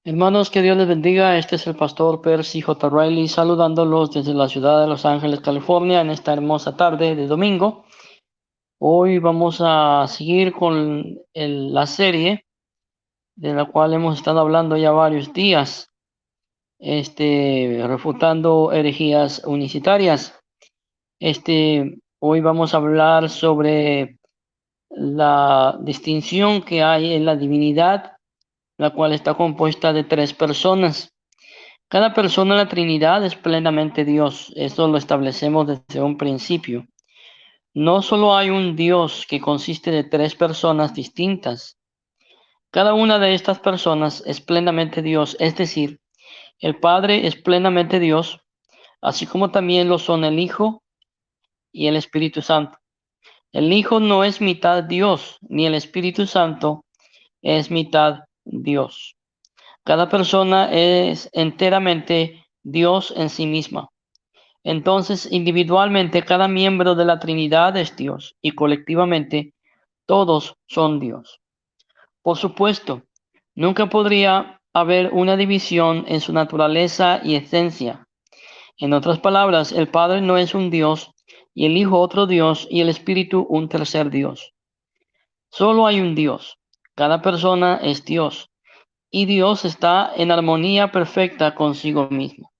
Hermanos, que Dios les bendiga. Este es el pastor Percy J. Riley saludándolos desde la ciudad de Los Ángeles, California, en esta hermosa tarde de domingo. Hoy vamos a seguir con la serie de la cual hemos estado hablando ya varios días, refutando herejías unicitarias. Hoy vamos a hablar sobre la distinción que hay en la divinidad, la cual está compuesta de tres personas. Cada persona de la Trinidad es plenamente Dios. Esto lo establecemos desde un principio. No solo hay un Dios que consiste de tres personas distintas. Cada una de estas personas es plenamente Dios, es decir, el Padre es plenamente Dios, así como también lo son el Hijo y el Espíritu Santo. El Hijo no es mitad Dios, ni el Espíritu Santo es mitad Dios. Cada persona es enteramente Dios en sí misma. Entonces, individualmente, cada miembro de la Trinidad es Dios y colectivamente todos son Dios. Por supuesto, nunca podría haber una división en su naturaleza y esencia. En otras palabras, el Padre no es un Dios y el Hijo otro Dios y el Espíritu un tercer Dios. Solo hay un Dios. Cada persona es Dios y Dios está en armonía perfecta consigo mismo.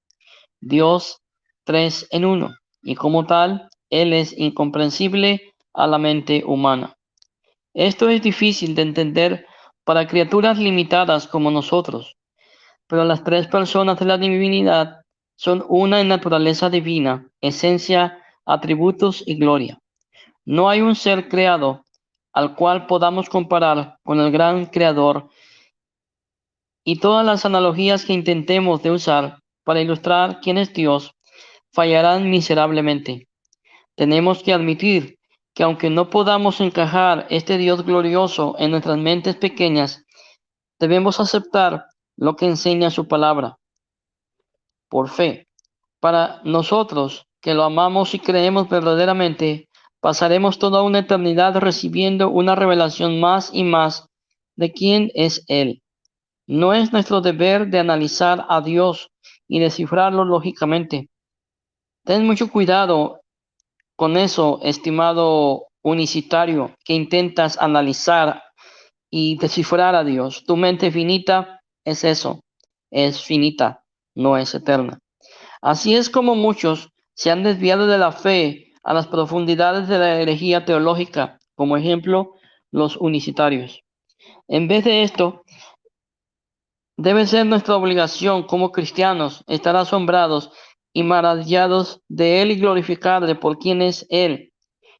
Dios tres en uno, y como tal, Él es incomprensible a la mente humana. Esto es difícil de entender para criaturas limitadas como nosotros, pero las tres personas de la divinidad son una en naturaleza divina, esencia, atributos y gloria. No hay un ser creado al cual podamos comparar con el gran creador, y todas las analogías que intentemos de usar para ilustrar quién es Dios fallarán miserablemente. Tenemos que admitir que aunque no podamos encajar este Dios glorioso en nuestras mentes pequeñas, debemos aceptar lo que enseña su palabra por fe. Para nosotros que lo amamos y creemos verdaderamente, pasaremos toda una eternidad recibiendo una revelación más y más de quién es Él. No es nuestro deber de analizar a Dios y descifrarlo lógicamente. Ten mucho cuidado con eso, estimado unicitario, que intentas analizar y descifrar a Dios. Tu mente finita es eso, es finita, no es eterna. Así es como muchos se han desviado de la fe a las profundidades de la herejía teológica, como ejemplo, los unicitarios. En vez de esto, debe ser nuestra obligación como cristianos estar asombrados y maravillados de Él y glorificarle por quien es Él.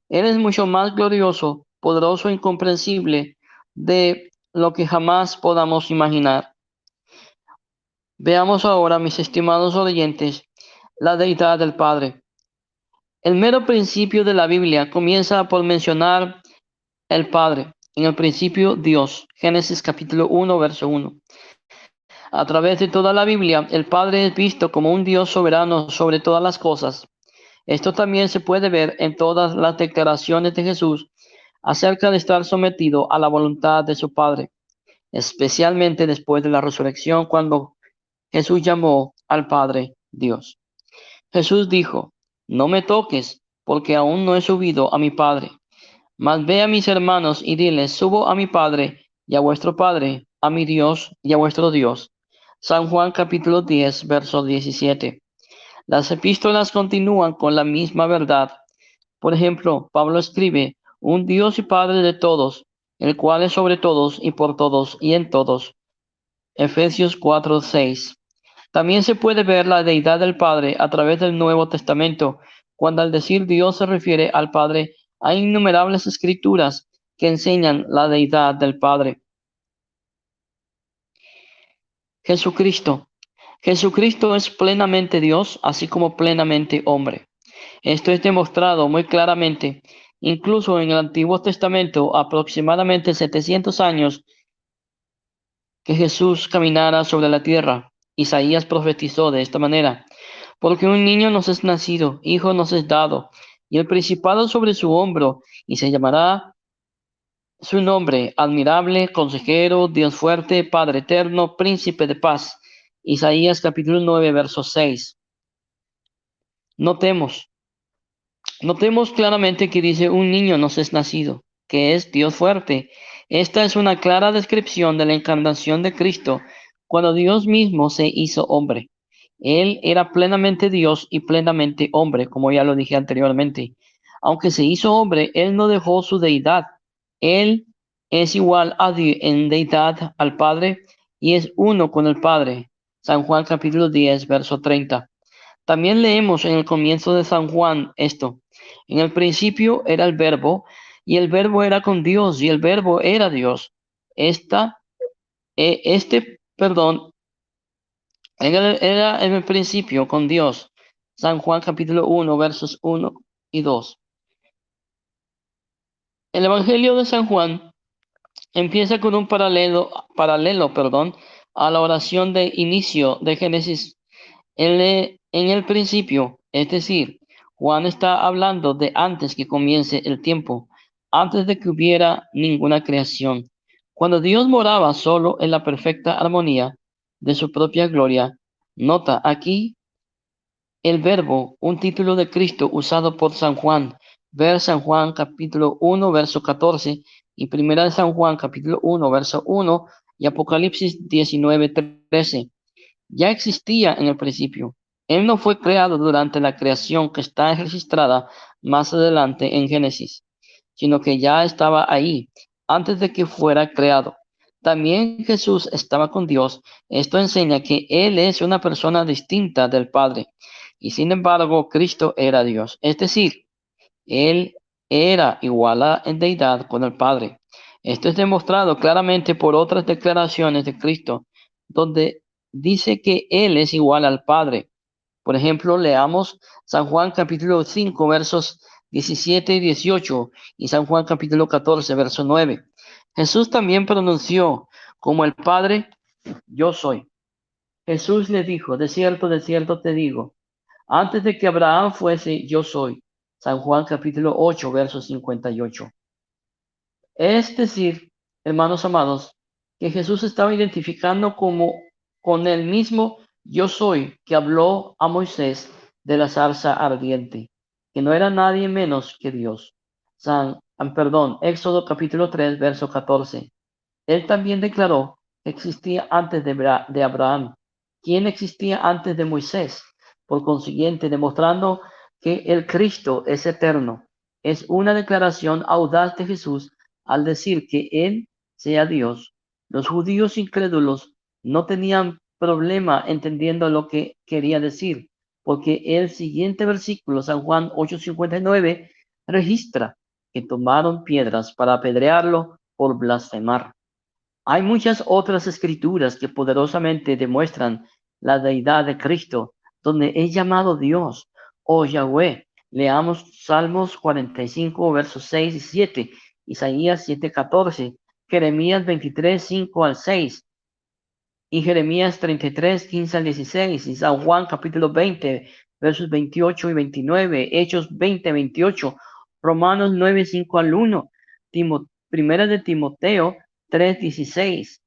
Él es mucho más glorioso, poderoso e incomprensible de lo que jamás podamos imaginar. Veamos ahora, mis estimados oyentes, la deidad del Padre. El mero principio de la Biblia comienza por mencionar el Padre. En el principio, Dios. Génesis capítulo 1, verso 1. A través de toda la Biblia, el Padre es visto como un Dios soberano sobre todas las cosas. Esto también se puede ver en todas las declaraciones de Jesús acerca de estar sometido a la voluntad de su Padre, especialmente después de la resurrección, cuando Jesús llamó al Padre Dios. Jesús dijo: no me toques, porque aún no he subido a mi Padre. Mas ve a mis hermanos y diles: subo a mi Padre y a vuestro Padre, a mi Dios y a vuestro Dios. San Juan capítulo 10, verso 17. Las epístolas continúan con la misma verdad. Por ejemplo, Pablo escribe: un Dios y Padre de todos, el cual es sobre todos y por todos y en todos. Efesios 4:6. También se puede ver la deidad del Padre a través del Nuevo Testamento, cuando al decir Dios se refiere al Padre. Hay innumerables escrituras que enseñan la deidad del Padre. Jesucristo. Jesucristo es plenamente Dios, así como plenamente hombre. Esto es demostrado muy claramente, incluso en el Antiguo Testamento, aproximadamente 700 años que Jesús caminara sobre la tierra. Isaías profetizó de esta manera: porque un niño nos es nacido, hijo nos es dado, y el principado sobre su hombro, y se llamará su nombre: admirable, consejero, Dios fuerte, Padre eterno, príncipe de paz. Isaías capítulo 9, verso 6. Notemos, notemos claramente que dice un niño nos es nacido, que es Dios fuerte. Esta es una clara descripción de la encarnación de Cristo cuando Dios mismo se hizo hombre. Él era plenamente Dios y plenamente hombre, como ya lo dije anteriormente. Aunque se hizo hombre, él no dejó su deidad. Él es igual en deidad al Padre y es uno con el Padre. San Juan capítulo 10, verso 30. También leemos en el comienzo de San Juan esto: en el principio era el verbo, y el verbo era con Dios, y el verbo era Dios. Perdón, era en el principio con Dios. San Juan capítulo 1, versos 1 y 2. El Evangelio de San Juan empieza con un paralelo, a la oración de inicio de Génesis. En el principio, es decir, Juan está hablando de antes que comience el tiempo, antes de que hubiera ninguna creación. Cuando Dios moraba solo en la perfecta armonía de su propia gloria. Nota aquí el verbo, un título de Cristo usado por San Juan. Ver San Juan capítulo 1, verso 14 y Primera de San Juan capítulo 1, verso 1 y Apocalipsis 19, 13. Ya existía en el principio. Él no fue creado durante la creación que está registrada más adelante en Génesis, sino que ya estaba ahí antes de que fuera creado. También Jesús estaba con Dios. Esto enseña que Él es una persona distinta del Padre. Y sin embargo, Cristo era Dios. Es decir, Él era igual en deidad con el Padre. Esto es demostrado claramente por otras declaraciones de Cristo, donde dice que Él es igual al Padre. Por ejemplo, leamos San Juan capítulo 5, versos 17 y 18, y San Juan capítulo 14, verso 9. Jesús también pronunció: como el Padre, yo soy. Jesús le dijo: de cierto te digo, antes de que Abraham fuese, yo soy. San Juan capítulo 8, verso 58. Es decir, hermanos amados, que Jesús estaba identificando como con el mismo yo soy que habló a Moisés de la zarza ardiente, que no era nadie menos que Dios. Éxodo capítulo 3, verso 14. Él también declaró que existía antes de Abraham, quien existía antes de Moisés, por consiguiente, demostrando que el Cristo es eterno. Es una declaración audaz de Jesús al decir que Él sea Dios. Los judíos incrédulos no tenían problema entendiendo lo que quería decir, porque el siguiente versículo, San Juan 8:59, registra que tomaron piedras para apedrearlo por blasfemar. Hay muchas otras escrituras que poderosamente demuestran la deidad de Cristo, donde es llamado Dios o Yahweh. Leamos Salmos 45, versos 6 y 7, Isaías 7:14, Jeremías 23, 5 al 6, y Jeremías 33, 15 al 16, y San Juan capítulo 20, versos 28 y 29, Hechos 20, 28, Romanos 9, 5 al 1, Primera de Timoteo 3, 16,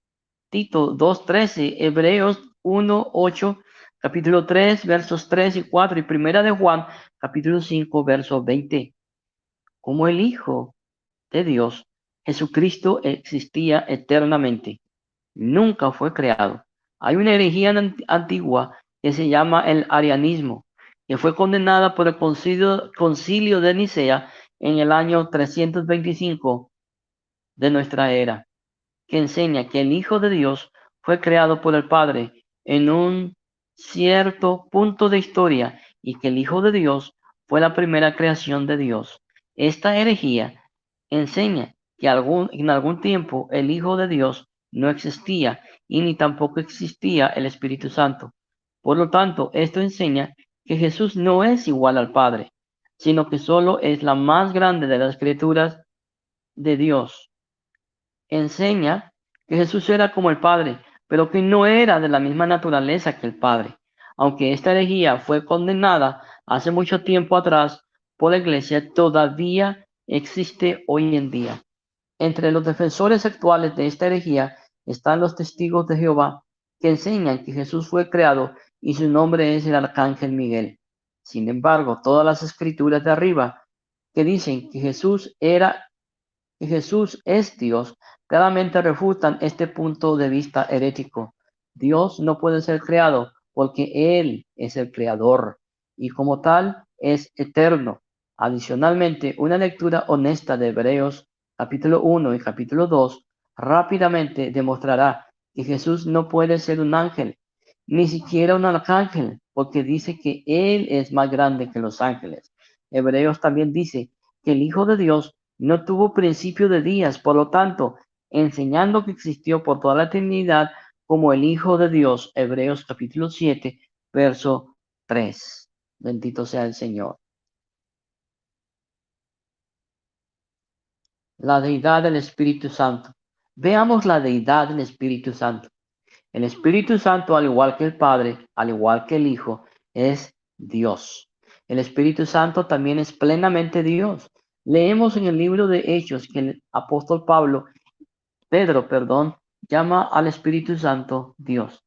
Tito 2, 13, Hebreos 1, 8, capítulo 3, versos 3 y 4, y Primera de Juan capítulo 5, verso 20. Como el Hijo de Dios, Jesucristo existía eternamente. Nunca fue creado. Hay una herejía antigua que se llama el arianismo, que fue condenada por el concilio de Nicea en el año 325 de nuestra era, que enseña que el Hijo de Dios fue creado por el Padre en un cierto punto de historia y que el Hijo de Dios fue la primera creación de Dios. Esta herejía enseña que en algún tiempo el Hijo de Dios no existía y ni tampoco existía el Espíritu Santo. Por lo tanto, esto enseña que Jesús no es igual al Padre, sino que solo es la más grande de las criaturas de Dios. Enseña que Jesús era como el Padre, pero que no era de la misma naturaleza que el Padre. Aunque esta herejía fue condenada hace mucho tiempo atrás por la Iglesia, todavía existe hoy en día. Entre los defensores actuales de esta herejía están los testigos de Jehová, que enseñan que Jesús fue creado y su nombre es el Arcángel Miguel. Sin embargo, todas las escrituras de arriba que dicen que Jesús es Dios, claramente refutan este punto de vista herético. Dios no puede ser creado porque Él es el creador y como tal es eterno. Adicionalmente, una lectura honesta de Hebreos capítulo 1 y capítulo 2 rápidamente demostrará que Jesús no puede ser un ángel, ni siquiera un arcángel, porque dice que Él es más grande que los ángeles. Hebreos también dice que el Hijo de Dios no tuvo principio de días, por lo tanto, enseñando que existió por toda la eternidad como el Hijo de Dios. Hebreos capítulo 7, verso 3. Bendito sea el Señor. La deidad del Espíritu Santo. Veamos la deidad del Espíritu Santo. El Espíritu Santo, al igual que el Padre, al igual que el Hijo, es Dios. El Espíritu Santo también es plenamente Dios. Leemos en el libro de Hechos que el apóstol Pedro, llama al Espíritu Santo Dios.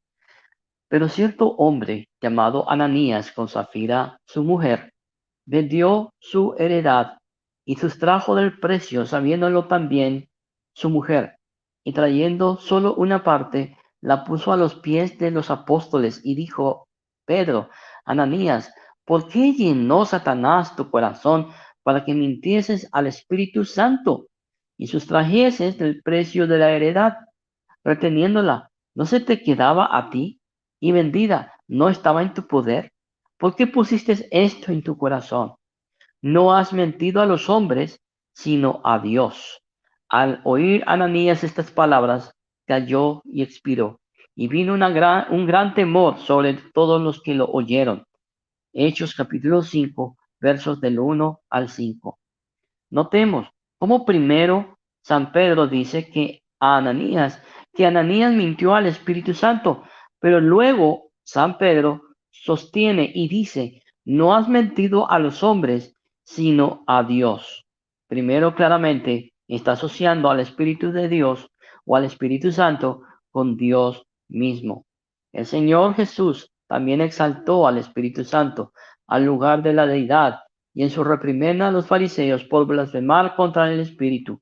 Pero cierto hombre llamado Ananías con Zafira, su mujer, vendió su heredad y sustrajo del precio, sabiéndolo también su mujer, y trayendo solo una parte, la puso a los pies de los apóstoles y dijo: Pedro, Ananías, ¿por qué llenó Satanás tu corazón para que mintieses al Espíritu Santo y sustrajeses del precio de la heredad, reteniéndola? ¿No se te quedaba a ti? Y vendida, ¿no estaba en tu poder? ¿Por qué pusiste esto en tu corazón? No has mentido a los hombres, sino a Dios. Al oír Ananías estas palabras, cayó y expiró, y vino un gran temor sobre todos los que lo oyeron. Hechos capítulo 5, versos del 1 al 5. Notemos cómo primero San Pedro dice que Ananías mintió al Espíritu Santo, pero luego San Pedro sostiene y dice: no has mentido a los hombres, sino a Dios. Primero claramente está asociando al Espíritu de Dios o al Espíritu Santo con Dios mismo. El Señor Jesús también exaltó al Espíritu Santo al lugar de la deidad y en su reprimenda a los fariseos por blasfemar contra el Espíritu.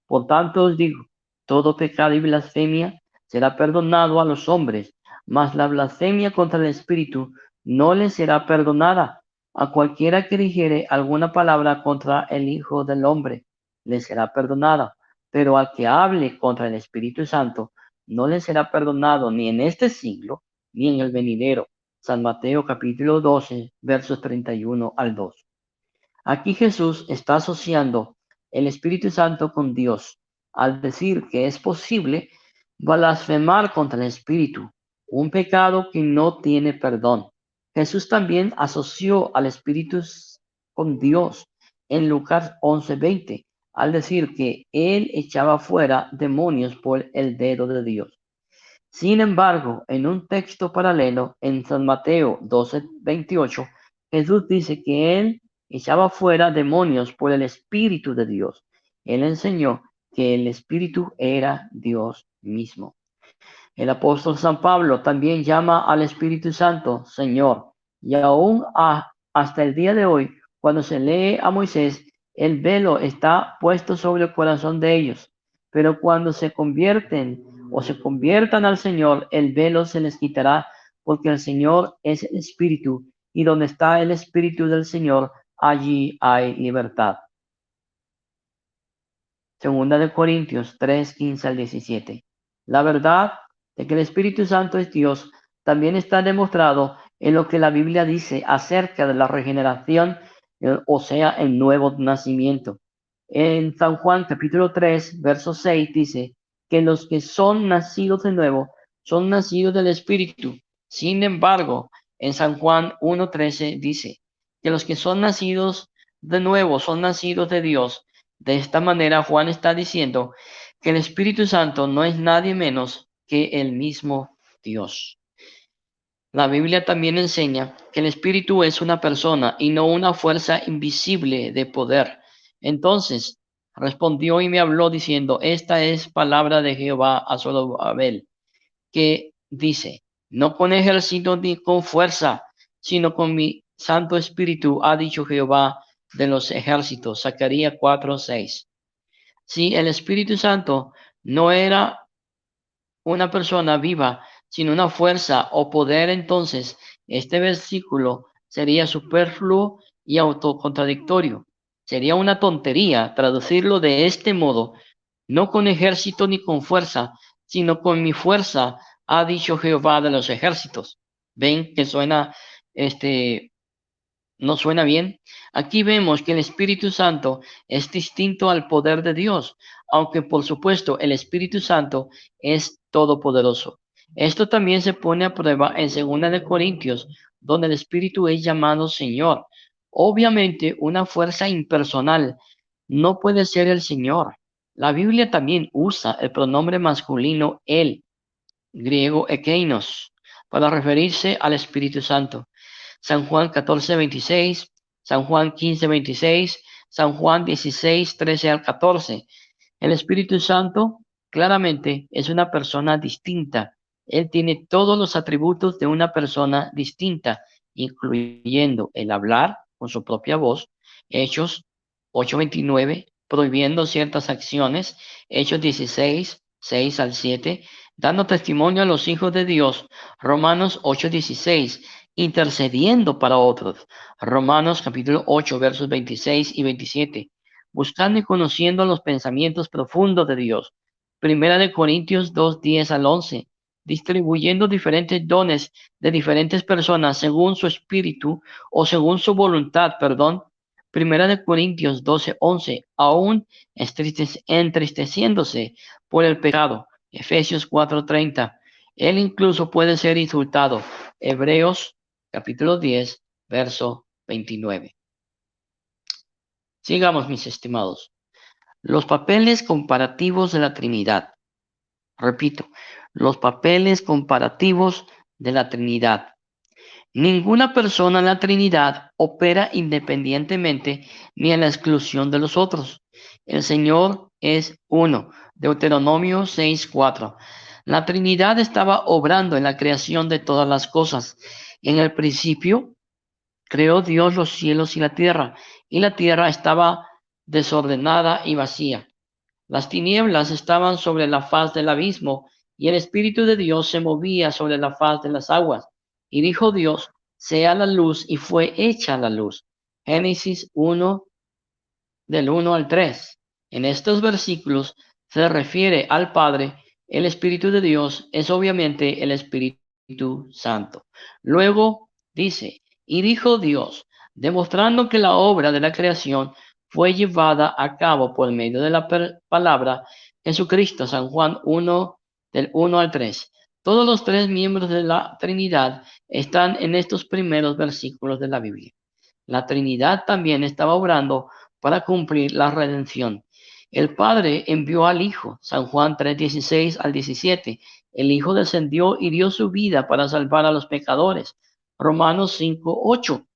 Por tanto os digo, todo pecado y blasfemia será perdonado a los hombres, mas la blasfemia contra el Espíritu no le será perdonada. A cualquiera que dijere alguna palabra contra el Hijo del Hombre, le será perdonada, pero al que hable contra el Espíritu Santo, no le será perdonado ni en este siglo, ni en el venidero. San Mateo capítulo 12, versos 31 al 2. Aquí Jesús está asociando el Espíritu Santo con Dios al decir que es posible blasfemar contra el Espíritu, un pecado que no tiene perdón. Jesús también asoció al Espíritu con Dios en Lucas 11:20 al decir que él echaba fuera demonios por el dedo de Dios. Sin embargo, en un texto paralelo en San Mateo 12:28, Jesús dice que él echaba fuera demonios por el Espíritu de Dios. Él enseñó que el Espíritu era Dios mismo. El apóstol San Pablo también llama al Espíritu Santo Señor, y hasta el día de hoy, cuando se lee a Moisés, el velo está puesto sobre el corazón de ellos, pero cuando se convierten o se conviertan al Señor, el velo se les quitará, porque el Señor es el Espíritu, y donde está el Espíritu del Señor, allí hay libertad. Segunda de Corintios 3, 15 al 17. La verdad de que el Espíritu Santo es Dios también está demostrado en lo que la Biblia dice acerca de la regeneración, o sea, el nuevo nacimiento. En San Juan capítulo 3, verso 6 dice que los que son nacidos de nuevo son nacidos del Espíritu. Sin embargo, en San Juan 1:13 dice que los que son nacidos de nuevo son nacidos de Dios. De esta manera, Juan está diciendo que el Espíritu Santo no es nadie menos que el mismo Dios. La Biblia también enseña que el Espíritu es una persona y no una fuerza invisible de poder. Entonces, respondió y me habló diciendo, esta es palabra de Jehová a Zorobabel, que dice, no con ejército ni con fuerza, sino con mi Santo Espíritu, ha dicho Jehová de los ejércitos. Zacarías 4:6. Si el Espíritu Santo no era una persona viva, sino una fuerza o poder, entonces este versículo sería superfluo y autocontradictorio. Sería una tontería traducirlo de este modo, no con ejército ni con fuerza, sino con mi fuerza, ha dicho Jehová de los ejércitos. ¿Ven que suena no suena bien? Aquí vemos que el Espíritu Santo es distinto al poder de Dios, aunque por supuesto el Espíritu Santo es todopoderoso. Esto también se pone a prueba en 2 Corintios, donde el Espíritu es llamado Señor. Obviamente, una fuerza impersonal no puede ser el Señor. La Biblia también usa el pronombre masculino él, griego ekeinos, para referirse al Espíritu Santo. San Juan 14:26, San Juan 15:26, San Juan 16:13 al 14. El Espíritu Santo claramente es una persona distinta. Él tiene todos los atributos de una persona distinta, incluyendo el hablar con su propia voz, Hechos 8:29, prohibiendo ciertas acciones, Hechos 16:6 al 7, dando testimonio a los hijos de Dios, Romanos 8:16, intercediendo para otros, Romanos capítulo 8, versos 26 y 27, buscando y conociendo los pensamientos profundos de Dios. Primera de Corintios 2:10 al 11, distribuyendo diferentes dones de diferentes personas según su espíritu o según su voluntad, perdón. Primera de Corintios 12:11, aún entristeciéndose por el pecado. Efesios 4:30, él incluso puede ser insultado. Hebreos capítulo 10, verso 29. Sigamos, mis estimados. Los papeles comparativos de la Trinidad. Repito, los papeles comparativos de la Trinidad. Ninguna persona en la Trinidad opera independientemente ni a la exclusión de los otros. El Señor es uno. Deuteronomio 6:4. La Trinidad estaba obrando en la creación de todas las cosas. En el principio creó Dios los cielos y la tierra estaba desordenada y vacía. Las tinieblas estaban sobre la faz del abismo, y el Espíritu de Dios se movía sobre la faz de las aguas. Y dijo Dios, sea la luz, y fue hecha la luz. Génesis 1, del 1 al 3. En estos versículos se refiere al Padre. El Espíritu de Dios es obviamente el Espíritu Santo. Luego dice, y dijo Dios, demostrando que la obra de la creación fue llevada a cabo por medio de la palabra Jesucristo, San Juan 1, del 1 al 3. Todos los tres miembros de la Trinidad están en estos primeros versículos de la Biblia. La Trinidad también estaba obrando para cumplir la redención. El Padre envió al Hijo, San Juan 3:16 al 17. El Hijo descendió y dio su vida para salvar a los pecadores, Romanos 5:8.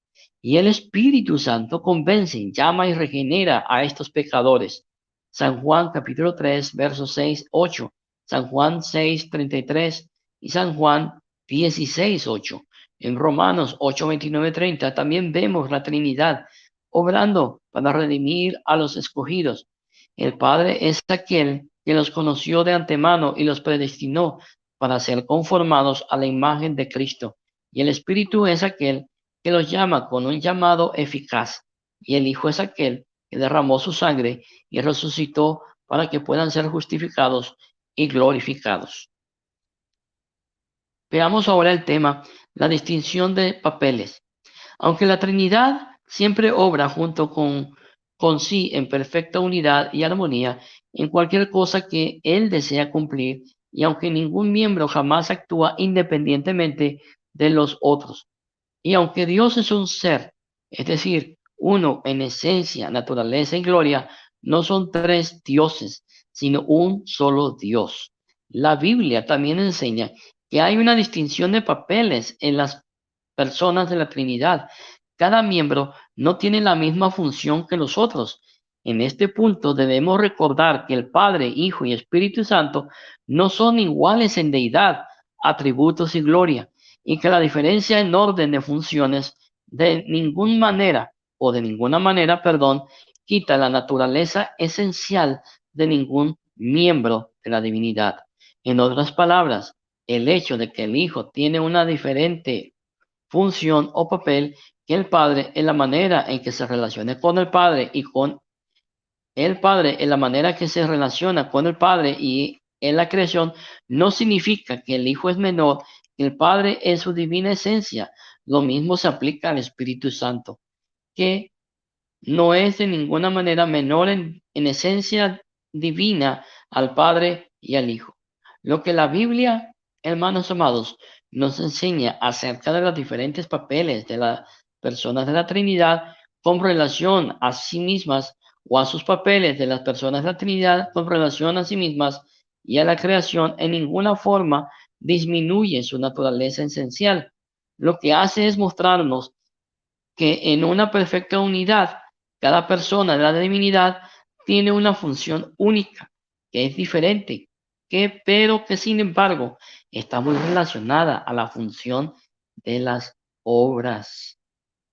Y el Espíritu Santo convence, llama y regenera a estos pecadores, San Juan capítulo 3, versos 6-8, San Juan 6:33 y San Juan 16:8. En Romanos 8:29-30 también vemos la Trinidad obrando para redimir a los escogidos. El Padre es aquel que los conoció de antemano y los predestinó para ser conformados a la imagen de Cristo. Y el Espíritu es aquel que los llama con un llamado eficaz. Y el Hijo es aquel que derramó su sangre y resucitó para que puedan ser justificados y glorificados. Veamos ahora el tema, la distinción de papeles. Aunque la Trinidad siempre obra junto con sí en perfecta unidad y armonía en cualquier cosa que Él desea cumplir, y aunque ningún miembro jamás actúa independientemente de los otros, y aunque Dios es un ser, es decir, uno en esencia, naturaleza y gloria, no son tres dioses, sino un solo Dios. La Biblia también enseña que hay una distinción de papeles en las personas de la Trinidad. Cada miembro no tiene la misma función que los otros. En este punto debemos recordar que el Padre, Hijo y Espíritu Santo no son iguales en deidad, atributos y gloria, y que la diferencia en orden de funciones de ninguna manera, perdón, quita la naturaleza esencial de ningún miembro de la divinidad. En otras palabras, el hecho de que el Hijo tiene una diferente función o papel que el Padre en la manera en que se relaciona con el Padre y con el Padre en la manera que se relaciona con el Padre y en la creación, no significa que el Hijo es menor que el Padre en su divina esencia. Lo mismo se aplica al Espíritu Santo, que no es de ninguna manera menor en esencia divina al Padre y al Hijo. Lo que la Biblia, hermanos amados, nos enseña acerca de los diferentes papeles de las personas de la Trinidad con relación a sí mismas o a sus papeles de las personas de la Trinidad con relación a sí mismas y a la creación en ninguna forma disminuye su naturaleza esencial. Lo que hace es mostrarnos que en una perfecta unidad, cada persona de la divinidad tiene una función única, que es diferente, pero que sin embargo está muy relacionada a la función de las obras.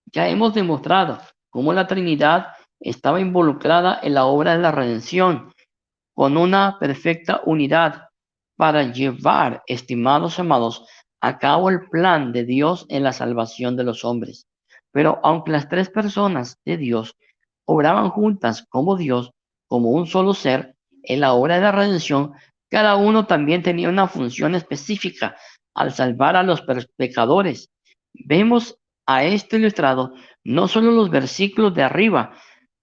Ya hemos demostrado cómo la Trinidad estaba involucrada en la obra de la redención con una perfecta unidad para llevar, estimados amados, a cabo el plan de Dios en la salvación de los hombres. Pero aunque las tres personas de Dios obraban juntas como Dios, como un solo ser, en la obra de la redención, cada uno también tenía una función específica al salvar a los pecadores. Vemos a esto ilustrado no solo los versículos de arriba,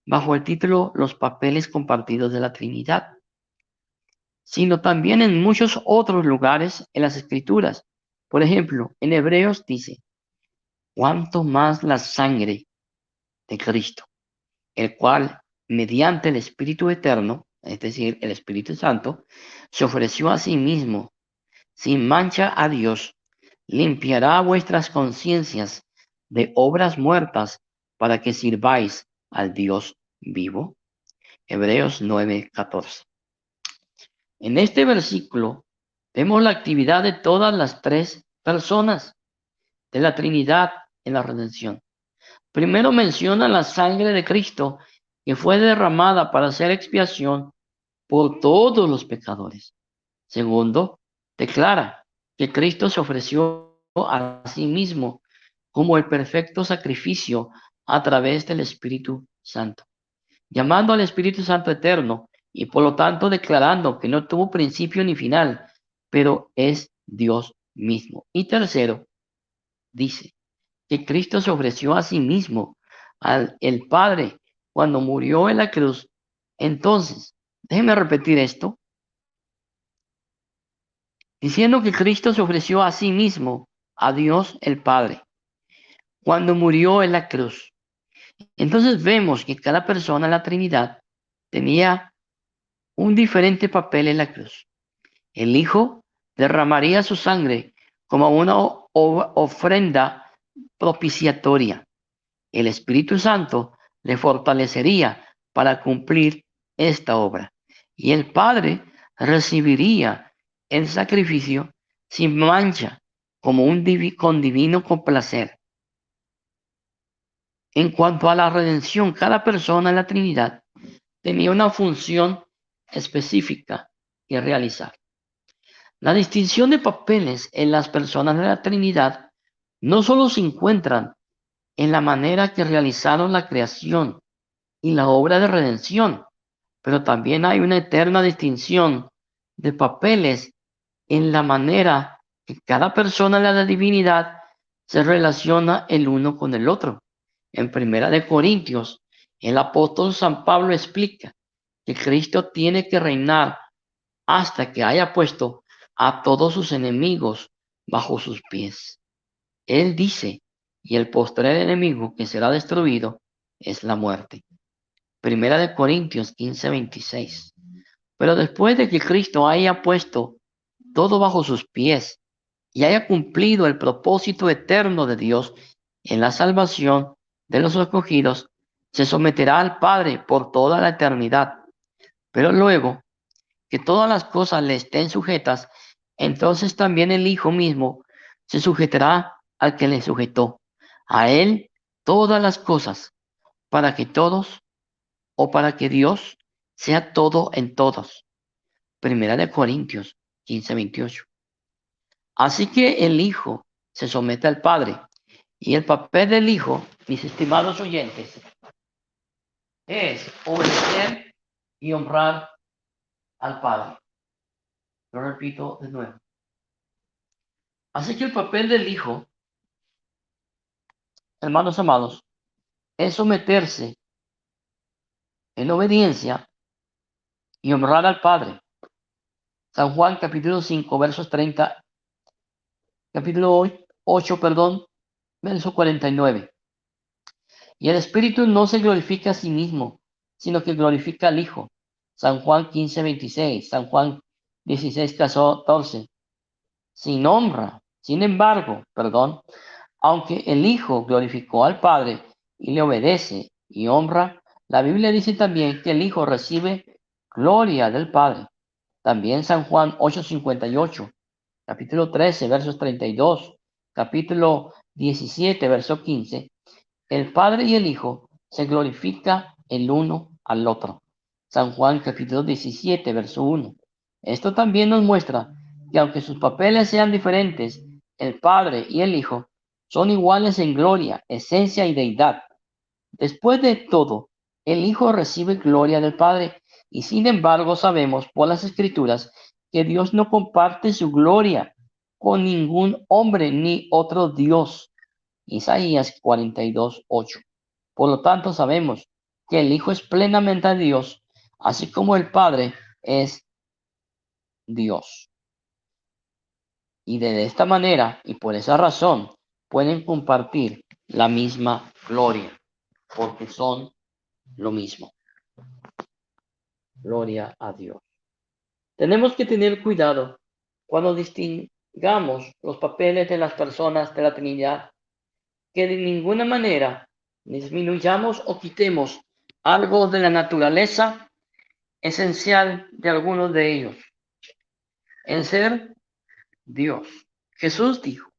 bajo el título Los papeles compartidos de la Trinidad, sino también en muchos otros lugares en las Escrituras. Por ejemplo, en Hebreos dice, cuanto más la sangre de Cristo, el cual, mediante el Espíritu Eterno, es decir, el Espíritu Santo, se ofreció a sí mismo, sin mancha a Dios, limpiará vuestras conciencias de obras muertas para que sirváis al Dios vivo. Hebreos 9:14. En este versículo vemos la actividad de todas las tres personas de la Trinidad en la redención. Primero menciona la sangre de Cristo que fue derramada para hacer expiación por todos los pecadores. Segundo, declara que Cristo se ofreció a sí mismo como el perfecto sacrificio a través del Espíritu Santo, llamando al Espíritu Santo eterno y por lo tanto declarando que no tuvo principio ni final, pero es Dios mismo. Y tercero, dice que Cristo se ofreció a sí mismo al el Padre cuando murió en la cruz. Entonces, déjeme repetir esto, diciendo que Cristo se ofreció a sí mismo a Dios el Padre cuando murió en la cruz. Entonces vemos que cada persona en la Trinidad tenía un diferente papel en la cruz. El Hijo derramaría su sangre como una ofrenda propiciatoria. El Espíritu Santo le fortalecería para cumplir esta obra. Y el Padre recibiría el sacrificio sin mancha, como con divino complacer. En cuanto a la redención, cada persona en la Trinidad tenía una función específica que realizar. La distinción de papeles en las personas de la Trinidad no solo se encuentran en la manera que realizaron la creación y la obra de redención, pero también hay una eterna distinción de papeles en la manera que cada persona de la divinidad se relaciona el uno con el otro. En Primera de Corintios, el apóstol San Pablo explica que Cristo tiene que reinar hasta que haya puesto a todos sus enemigos bajo sus pies. Él dice, y el postrer enemigo que será destruido es la muerte. Primera de Corintios 15:26. Pero después de que Cristo haya puesto todo bajo sus pies y haya cumplido el propósito eterno de Dios en la salvación de los escogidos, se someterá al Padre por toda la eternidad. Pero luego que todas las cosas le estén sujetas, entonces también el Hijo mismo se sujetará al que le sujetó. A él todas las cosas, para que todos o para que Dios sea todo en todos. Primera de Corintios 15:28. Así que el Hijo se somete al Padre. Y el papel del Hijo, mis estimados oyentes, es obedecer y honrar al Padre. Lo repito de nuevo. Así que el papel del Hijo, hermanos amados, es someterse en obediencia y honrar al Padre. San Juan capítulo 5, versos 30, capítulo 8, perdón, verso 49. Y el Espíritu no se glorifica a sí mismo, sino que glorifica al Hijo. San Juan 15:26, San Juan 16:14. Sin embargo, perdón, aunque el Hijo glorificó al Padre y le obedece y honra, la Biblia dice también que el Hijo recibe gloria del Padre. También San Juan 8:58, capítulo 13, versos 32, capítulo 17, verso 15. El Padre y el Hijo se glorifica el uno al otro. San Juan capítulo 17, verso 1. Esto también nos muestra que aunque sus papeles sean diferentes, el Padre y el Hijo son iguales en gloria, esencia y deidad. Después de todo, el Hijo recibe gloria del Padre y sin embargo sabemos por las Escrituras que Dios no comparte su gloria con ningún hombre ni otro Dios. Isaías 42:8. Por lo tanto, sabemos que el Hijo es plenamente Dios, así como el Padre es Dios. Y de esta manera, y por esa razón, pueden compartir la misma gloria, porque son lo mismo. Gloria a Dios. Tenemos que tener cuidado cuando distingamos los papeles de las personas de la Trinidad, que de ninguna manera disminuyamos o quitemos algo de la naturaleza esencial de algunos de ellos, en ser Dios. Jesús dijo,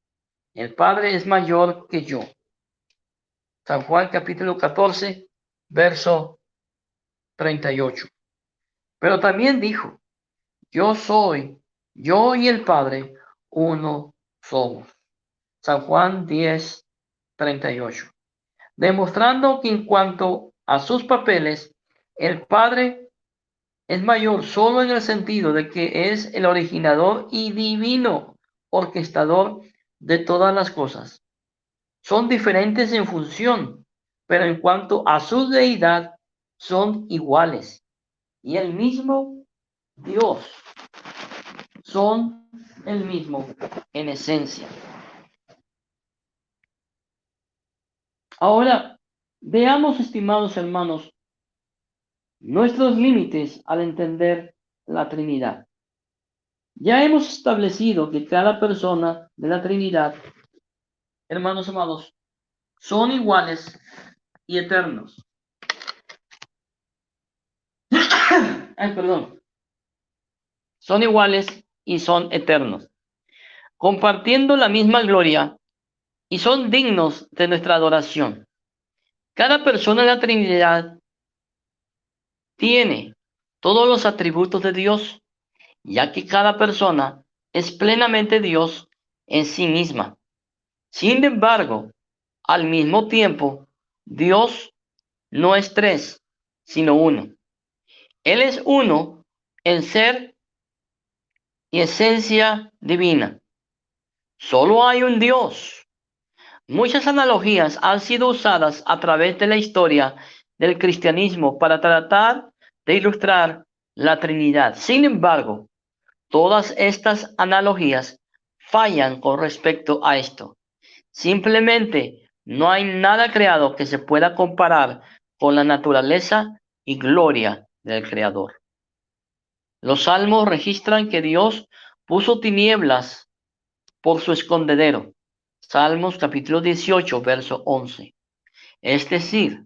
el Padre es mayor que yo. San Juan capítulo 14, verso 38. Pero también dijo, yo y el Padre, uno somos. San Juan 10:38. Demostrando que en cuanto a sus papeles, el Padre es mayor solo en el sentido de que es el originador y divino orquestador de todas las cosas. Son diferentes en función, pero en cuanto a su deidad, son iguales. Y el mismo Dios, son el mismo en esencia. Ahora, veamos, estimados hermanos, nuestros límites al entender la Trinidad. Ya hemos establecido que cada persona de la Trinidad, hermanos amados, son iguales y eternos. Ay, perdón. Son iguales y son eternos, compartiendo la misma gloria y son dignos de nuestra adoración. Cada persona de la Trinidad tiene todos los atributos de Dios, ya que cada persona es plenamente Dios en sí misma. Sin embargo, al mismo tiempo, Dios no es tres, sino uno. Él es uno en ser y esencia divina. Solo hay un Dios. Muchas analogías han sido usadas a través de la historia del cristianismo para tratar de ilustrar la Trinidad. Sin embargo, todas estas analogías fallan con respecto a esto. Simplemente no hay nada creado que se pueda comparar con la naturaleza y gloria del Creador. Los salmos registran que Dios puso tinieblas por su escondedero. Salmos capítulo 18, verso 11. Es decir,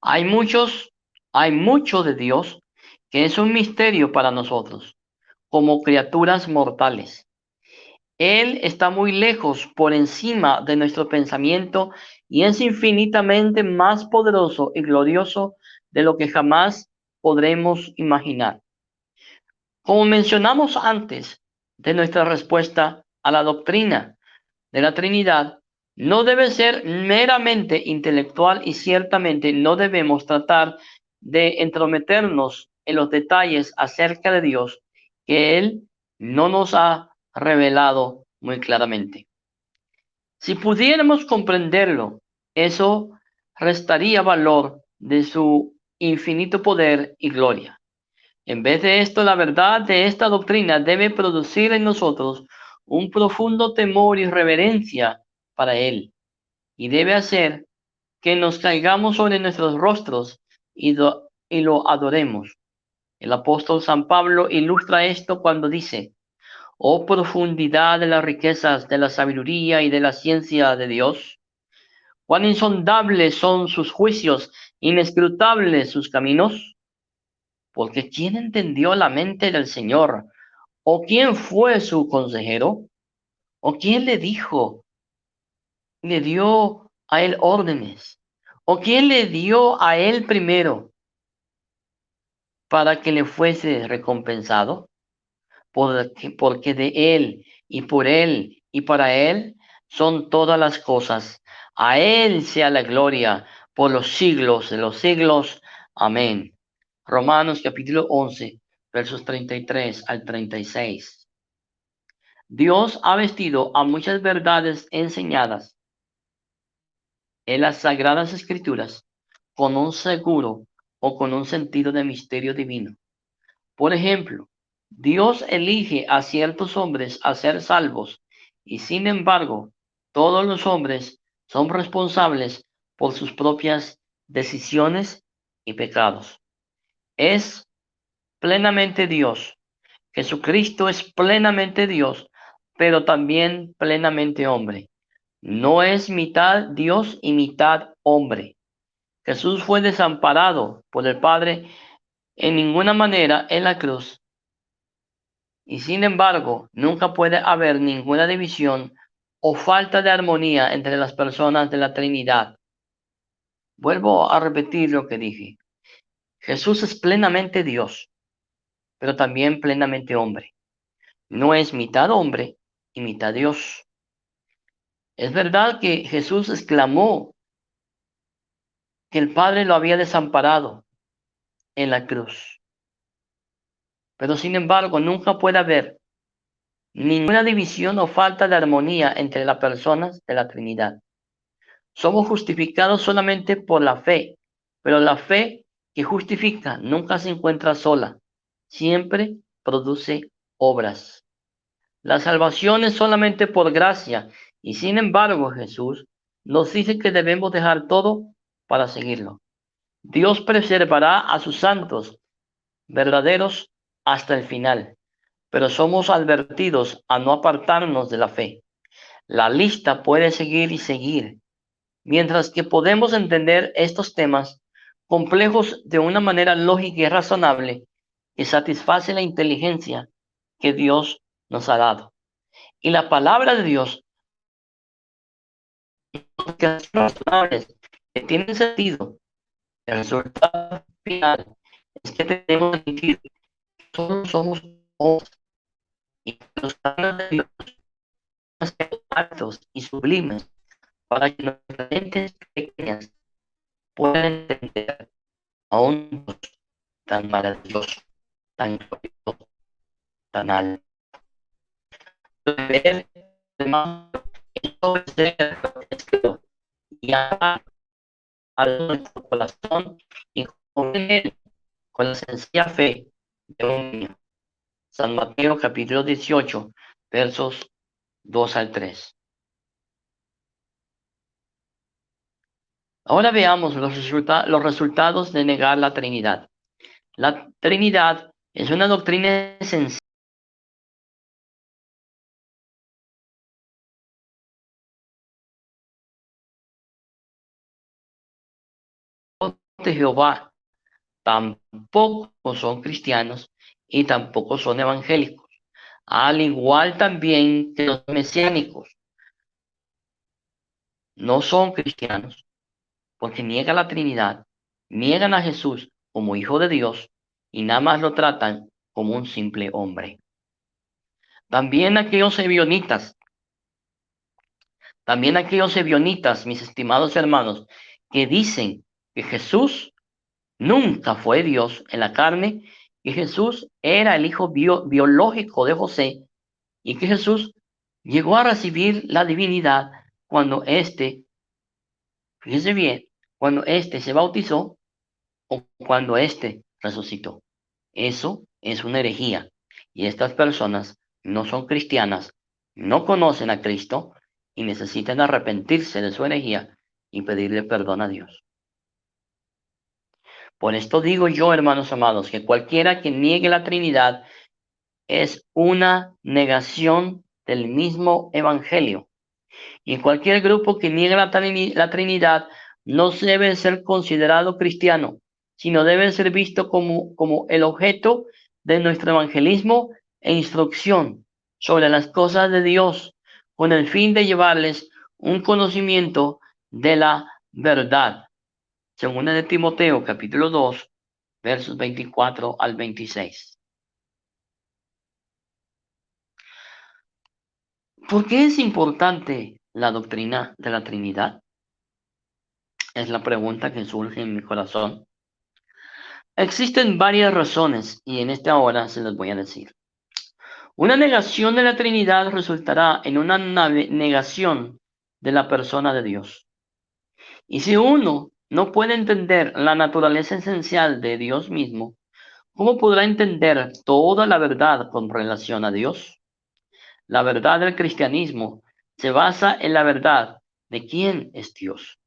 Hay muchos, hay mucho de Dios que es un misterio para nosotros, como criaturas mortales. Él está muy lejos, por encima de nuestro pensamiento, y es infinitamente más poderoso y glorioso de lo que jamás podremos imaginar. Como mencionamos antes de nuestra respuesta a la doctrina de la Trinidad, no debe ser meramente intelectual y ciertamente no debemos tratar de entrometernos en los detalles acerca de Dios que Él no nos ha revelado muy claramente. Si pudiéramos comprenderlo, eso restaría valor de su infinito poder y gloria. En vez de esto, la verdad de esta doctrina debe producir en nosotros un profundo temor y reverencia para Él, y debe hacer que nos caigamos sobre nuestros rostros y lo adoremos. El apóstol San Pablo ilustra esto cuando dice: oh profundidad de las riquezas de la sabiduría y de la ciencia de Dios, cuán insondables son sus juicios, inescrutables sus caminos. Porque ¿quién entendió la mente del Señor? ¿O quién fue su consejero? ¿O quién le dio a él órdenes? ¿O quién le dio a él primero para que le fuese recompensado? Porque de él y por él y para él son todas las cosas. A él sea la gloria por los siglos de los siglos. Amén. Romanos capítulo 11, versos 33 al 36. Dios ha vestido a muchas verdades enseñadas en las sagradas escrituras con un seguro o con un sentido de misterio divino. Por ejemplo, Dios elige a ciertos hombres a ser salvos y sin embargo, todos los hombres son responsables por sus propias decisiones y pecados. Es plenamente Dios. Jesucristo es plenamente Dios, pero también plenamente hombre. No es mitad Dios y mitad hombre. Jesús fue desamparado por el Padre en ninguna manera en la cruz y sin embargo nunca puede haber ninguna división o falta de armonía entre las personas de la Trinidad. Vuelvo a repetir lo que dije. Jesús es plenamente Dios, pero también plenamente hombre. No es mitad hombre y mitad Dios. Es verdad que Jesús exclamó que el Padre lo había desamparado en la cruz, pero sin embargo nunca puede haber ninguna división o falta de armonía entre las personas de la Trinidad. Somos justificados solamente por la fe, pero la fe que justifica nunca se encuentra sola, siempre produce obras. La salvación es solamente por gracia y sin embargo Jesús nos dice que debemos dejar todo para seguirlo. Dios preservará a sus santos verdaderos hasta el final, pero somos advertidos a no apartarnos de la fe. La lista puede seguir y seguir, mientras que podemos entender estos temas complejos de una manera lógica y razonable que satisface la inteligencia que Dios nos ha dado. Y la palabra de Dios, que son razonables, que tienen sentido, el resultado final es que tenemos que admitir que todos somos hombres y que los planes de Dios son demasiado altos y sublimes para que nuestras mentes pequeñas puedan entender a un Dios tan maravilloso, tan glorioso, tan alto. Ver, además, el obedecer y amar a nuestro corazón y con él, con la sencilla fe de un niño. San Mateo capítulo 18, versos 2 al 3. Ahora veamos los resultados de negar la Trinidad. La Trinidad es una doctrina esencial de Jehová tampoco son cristianos y tampoco son evangélicos, al igual también que los mesiánicos. No son cristianos porque niegan la Trinidad, niegan a Jesús como Hijo de Dios y nada más lo tratan como un simple hombre. También aquellos ebionitas, mis estimados hermanos, que dicen que Jesús nunca fue Dios en la carne, que Jesús era el hijo biológico de José y que Jesús llegó a recibir la divinidad cuando fíjese bien, cuando éste se bautizó o cuando éste resucitó. Eso es una herejía y estas personas no son cristianas, no conocen a Cristo y necesitan arrepentirse de su herejía y pedirle perdón a Dios. Por esto digo yo, hermanos amados, que cualquiera que niegue la Trinidad es una negación del mismo Evangelio. Y cualquier grupo que niegue la Trinidad no debe ser considerado cristiano, sino debe ser visto como el objeto de nuestro evangelismo e instrucción sobre las cosas de Dios, con el fin de llevarles un conocimiento de la verdad. Según de Timoteo, capítulo 2, versos 24 al 26. ¿Por qué es importante la doctrina de la Trinidad? Es la pregunta que surge en mi corazón. Existen varias razones y en esta hora se las voy a decir. Una negación de la Trinidad resultará en una negación de la persona de Dios. Y si uno no puede entender la naturaleza esencial de Dios mismo, ¿cómo podrá entender toda la verdad con relación a Dios? La verdad del cristianismo se basa en la verdad de quién es Dios.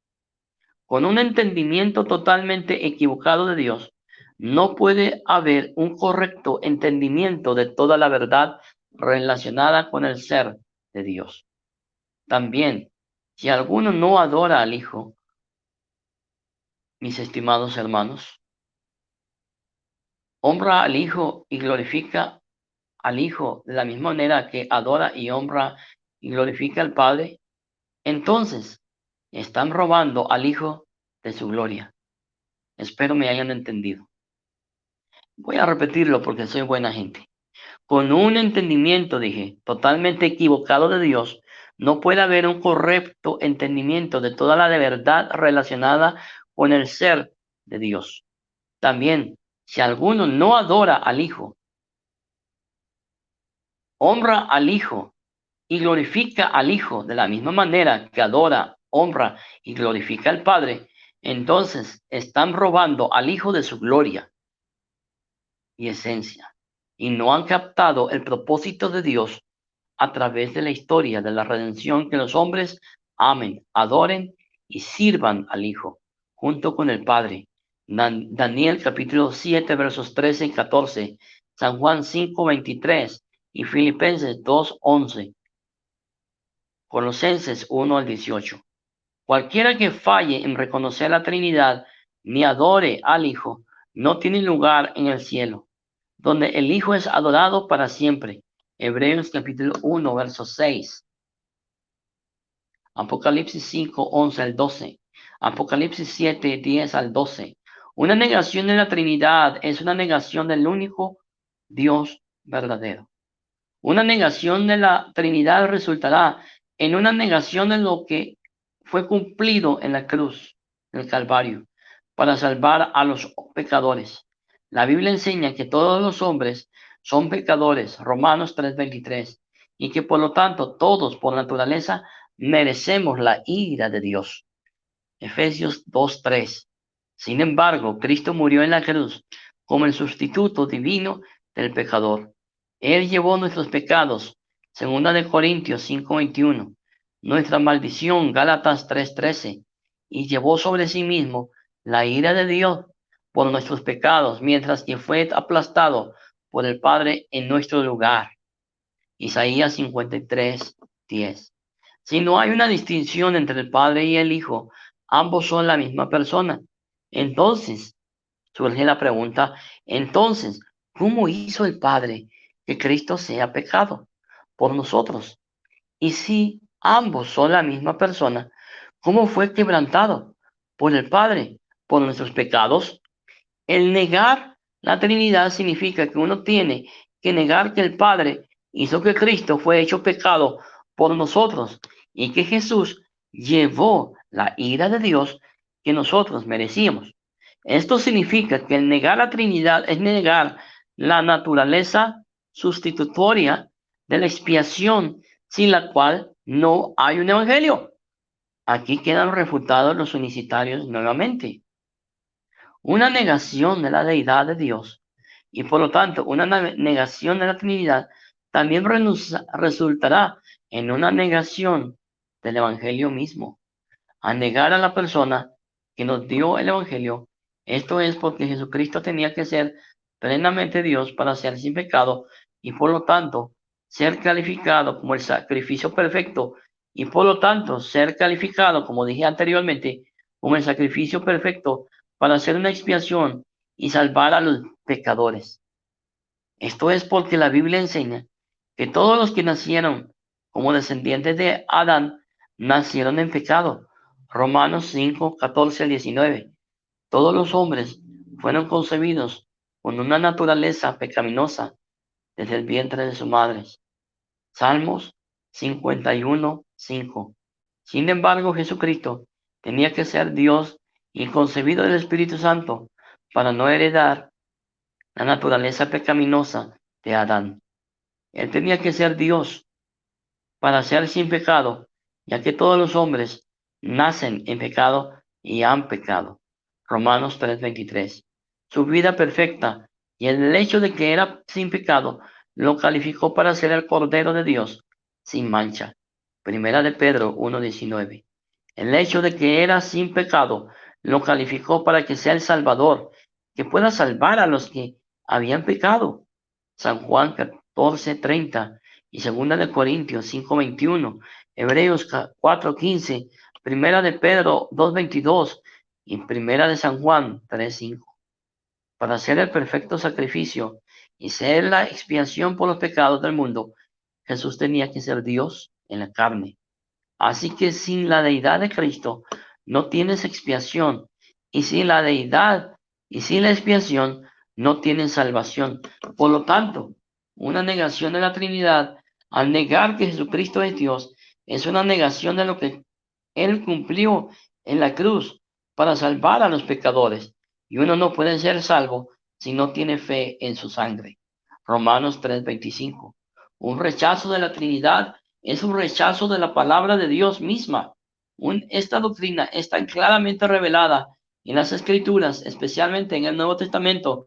Con un entendimiento totalmente equivocado de Dios, no puede haber un correcto entendimiento de toda la verdad relacionada con el ser de Dios. También, si alguno no adora al Hijo, mis estimados hermanos, honra al Hijo y glorifica al Hijo de la misma manera que adora y honra y glorifica al Padre, entonces están robando al Hijo de su gloria. Espero me hayan entendido. Voy a repetirlo porque soy buena gente. Con un entendimiento, dije, totalmente equivocado de Dios, no puede haber un correcto entendimiento de toda la de verdad relacionada con el ser de Dios. También, si alguno no adora al Hijo, honra al Hijo y glorifica al Hijo de la misma manera que adora, honra y glorifica al Padre, entonces están robando al Hijo de su gloria y esencia, y no han captado el propósito de Dios a través de la historia de la redención, que los hombres amen, adoren y sirvan al Hijo, junto con el Padre. Daniel capítulo 7 versos 13 y 14, San Juan 5 23 y Filipenses 2 11, Colosenses 1 al 18. Cualquiera que falle en reconocer la Trinidad ni adore al Hijo, no tiene lugar en el cielo, donde el Hijo es adorado para siempre. Hebreos capítulo 1, verso 6. Apocalipsis 5, 11 al 12. Apocalipsis 7, 10 al 12. Una negación de la Trinidad es una negación del único Dios verdadero. Una negación de la Trinidad resultará en una negación de lo que fue cumplido en la cruz del Calvario para salvar a los pecadores. La Biblia enseña que todos los hombres son pecadores, Romanos 3:23, y que por lo tanto todos por naturaleza merecemos la ira de Dios, Efesios 2:3. Sin embargo, Cristo murió en la cruz como el sustituto divino del pecador. Él llevó nuestros pecados, segunda de Corintios 5:21, nuestra maldición, Gálatas 3:13, y llevó sobre sí mismo la ira de Dios por nuestros pecados, mientras que fue aplastado por el Padre en nuestro lugar. Isaías 53:10. Si no hay una distinción entre el Padre y el Hijo, ambos son la misma persona. Entonces, surge la pregunta, entonces, ¿cómo hizo el Padre que Cristo sea pecado por nosotros? Y si ambos son la misma persona, ¿cómo fue quebrantado por el Padre por nuestros pecados? El negar la Trinidad significa que uno tiene que negar que el Padre hizo que Cristo fue hecho pecado por nosotros y que Jesús llevó la ira de Dios que nosotros merecíamos. Esto significa que el negar la Trinidad es negar la naturaleza sustitutoria de la expiación sin la cual no hay un evangelio. Aquí quedan refutados los unicitarios nuevamente. Una negación de la deidad de Dios y por lo tanto una negación de la Trinidad también resultará en una negación del Evangelio mismo. A negar a la persona que nos dio el Evangelio, esto es porque Jesucristo tenía que ser plenamente Dios para ser sin pecado y por lo tanto ser calificado como el sacrificio perfecto y por lo tanto ser calificado, como dije anteriormente, como el sacrificio perfecto para hacer una expiación y salvar a los pecadores. Esto es porque la Biblia enseña que todos los que nacieron como descendientes de Adán nacieron en pecado. Romanos 5, 14 al 19. Todos los hombres fueron concebidos con una naturaleza pecaminosa desde el vientre de sus madres. Salmos 51, 5. Sin embargo, Jesucristo tenía que ser Dios y concebido del Espíritu Santo para no heredar la naturaleza pecaminosa de Adán. Él tenía que ser Dios para ser sin pecado, ya que todos los hombres nacen en pecado y han pecado. Romanos 3:23. Su vida perfecta y el hecho de que era sin pecado lo calificó para ser el Cordero de Dios sin mancha. Primera de Pedro 1:19. El hecho de que era sin pecado lo calificó para que sea el Salvador, que pueda salvar a los que habían pecado. San Juan 14:30 y Segunda de Corintios 5:21, Hebreos 4:15, Primera de Pedro 2:22 y Primera de San Juan 3:5. Para hacer el perfecto sacrificio y ser la expiación por los pecados del mundo, Jesús tenía que ser Dios en la carne. Así que sin la deidad de Cristo no tienes expiación y sin la deidad y sin la expiación no tienes salvación. Por lo tanto, una negación de la Trinidad al negar que Jesucristo es Dios es una negación de lo que Él cumplió en la cruz para salvar a los pecadores. Y uno no puede ser salvo si no tiene fe en su sangre. Romanos 3:25. Un rechazo de la Trinidad es un rechazo de la palabra de Dios misma. Esta doctrina es tan claramente revelada en las Escrituras, especialmente en el Nuevo Testamento,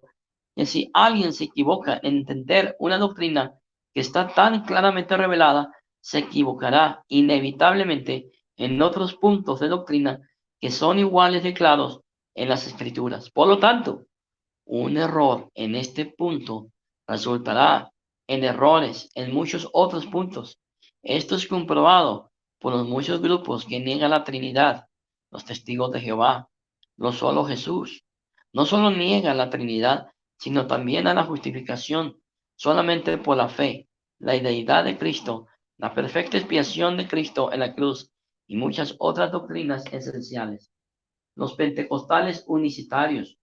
que si alguien se equivoca en entender una doctrina que está tan claramente revelada, se equivocará inevitablemente en otros puntos de doctrina que son iguales de claros en las Escrituras. Por lo tanto, un error en este punto resultará en errores en muchos otros puntos. Esto es comprobado por los muchos grupos que niegan la Trinidad, los testigos de Jehová, no solo Jesús. No solo niegan la Trinidad, sino también a la justificación solamente por la fe, la deidad de Cristo, la perfecta expiación de Cristo en la cruz y muchas otras doctrinas esenciales. Los pentecostales unicitarios,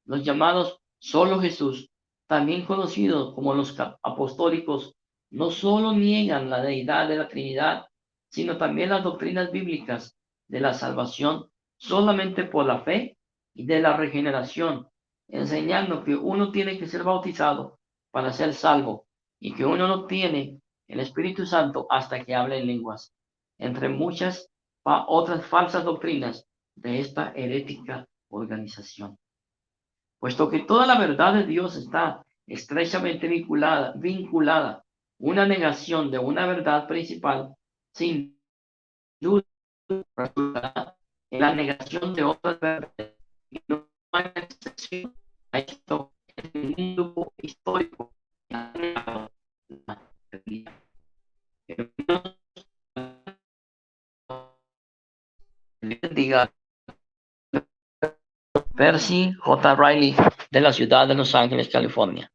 los llamados solo Jesús, también conocidos como los apostólicos, no solo niegan la deidad de la Trinidad, sino también las doctrinas bíblicas de la salvación solamente por la fe y de la regeneración, enseñando que uno tiene que ser bautizado para ser salvo y que uno no tiene el Espíritu Santo hasta que hable en lenguas, entre muchas otras falsas doctrinas de esta herética organización. Puesto que toda la verdad de Dios está estrechamente vinculada, una negación de una verdad principal, sin duda resultará en la negación de otras verdades. Y no hay excepción a esto en ningún grupo histórico que ha negado la realidad. Diga Percy J. Riley, de la ciudad de Los Ángeles, California.